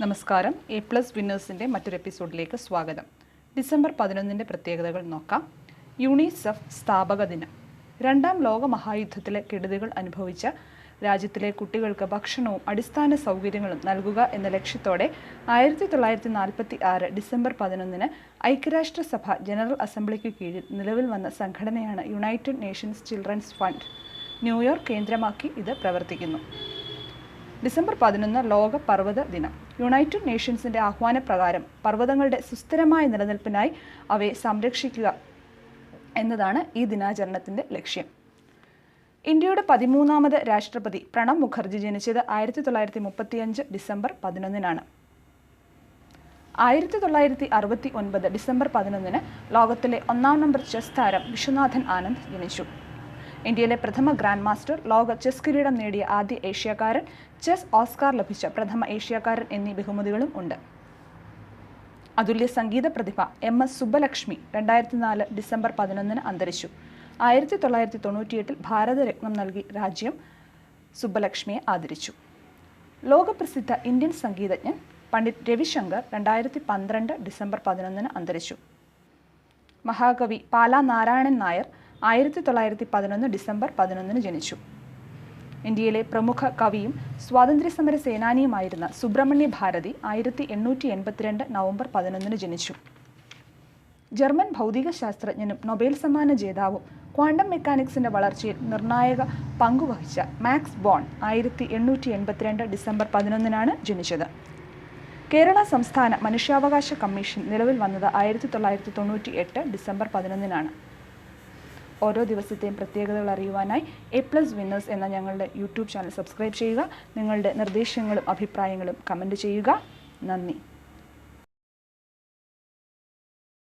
നമസ്കാരം. A+ വിന്നേഴ്സിൻ്റെ മറ്റൊരു എപ്പിസോഡിലേക്ക് സ്വാഗതം. ഡിസംബർ 11 പ്രത്യേകതകൾ നോക്കാം. യുണിസെഫ് സ്ഥാപക ദിനം. രണ്ടാം ലോക മഹായുദ്ധത്തിലെ കെടുതികൾ അനുഭവിച്ച രാജ്യത്തിലെ കുട്ടികൾക്ക് ഭക്ഷണവും അടിസ്ഥാന സൗകര്യങ്ങളും നൽകുക എന്ന ലക്ഷ്യത്തോടെ 1946 ഡിസംബർ 11 ഐക്യരാഷ്ട്രസഭ ജനറൽ അസംബ്ലിക്ക് കീഴിൽ നിലവിൽ വന്ന സംഘടനയാണ് United Nations children's fund. New York കേന്ദ്രമാക്കി ഇത് പ്രവർത്തിക്കുന്നു. ഡിസംബർ 11 ലോക പർവ്വത ദിനം. യുണൈറ്റഡ് നേഷൻസിൻ്റെ ആഹ്വാനപ്രകാരം പർവ്വതങ്ങളുടെ സുസ്ഥിരമായ നിലനിൽപ്പിനായി അവയെ സംരക്ഷിക്കുക എന്നതാണ് ഈ ദിനാചരണത്തിൻ്റെ ലക്ഷ്യം. ഇന്ത്യയുടെ 13ാമത് രാഷ്ട്രപതി പ്രണബ് മുഖർജി ജനിച്ചത് 1935 ഡിസംബർ 11 1969 ഡിസംബർ 11 ലോകത്തിലെ 1-ാം നമ്പർ ചെസ് താരം വിശ്വനാഥൻ ആനന്ദ് ജനിച്ചു. ഇന്ത്യയിലെ പ്രഥമ ഗ്രാൻഡ് മാസ്റ്റർ, ലോക ചെസ് കിരീടം നേടിയ ആദ്യ ഏഷ്യക്കാരൻ, ചെസ് ഓസ്കാർ ലഭിച്ച പ്രഥമ ഏഷ്യക്കാരൻ എന്നീ ബഹുമതികളും ഉണ്ട്. അതുല്യ സംഗീത പ്രതിഭ MS സുബ്ബലക്ഷ്മി 2004 ഡിസംബർ 11 അന്തരിച്ചു. 1998 ഭാരതരത്നം നൽകി രാജ്യം സുബ്ബലക്ഷ്മിയെ ആദരിച്ചു. ലോകപ്രസിദ്ധ ഇന്ത്യൻ സംഗീതജ്ഞൻ പണ്ഡിറ്റ് രവിശങ്കർ 2012 ഡിസംബർ 11 അന്തരിച്ചു. മഹാകവി പാലാ നാരായണൻ നായർ 1911 ഡിസംബർ 11 ജനിച്ചു. ഇന്ത്യയിലെ പ്രമുഖ കവിയും സ്വാതന്ത്ര്യസമര സേനാനിയുമായിരുന്ന സുബ്രഹ്മണ്യ ഭാരതി 1882 നവംബർ 11 ജനിച്ചു. ജർമ്മൻ ഭൗതിക ശാസ്ത്രജ്ഞനും നൊബേൽ സമ്മാന ജേതാവും ക്വാണ്ടം മെക്കാനിക്സിൻ്റെ വളർച്ചയിൽ നിർണായക പങ്കുവഹിച്ച മാക്സ് ബോൺ 1882 ഡിസംബർ 11 ജനിച്ചത്. കേരള സംസ്ഥാന മനുഷ്യാവകാശ കമ്മീഷൻ നിലവിൽ വന്നത് 1998 ഡിസംബർ 11 ഓരോ ദിവസത്തെയും പ്രത്യേകതകൾ അറിയുവാനായി A+ വിന്നേഴ്സ് എന്ന ഞങ്ങളുടെ യൂട്യൂബ് ചാനൽ സബ്സ്ക്രൈബ് ചെയ്യുക. നിങ്ങളുടെ നിർദ്ദേശങ്ങളും അഭിപ്രായങ്ങളും കമൻറ്റ് ചെയ്യുക. നന്ദി.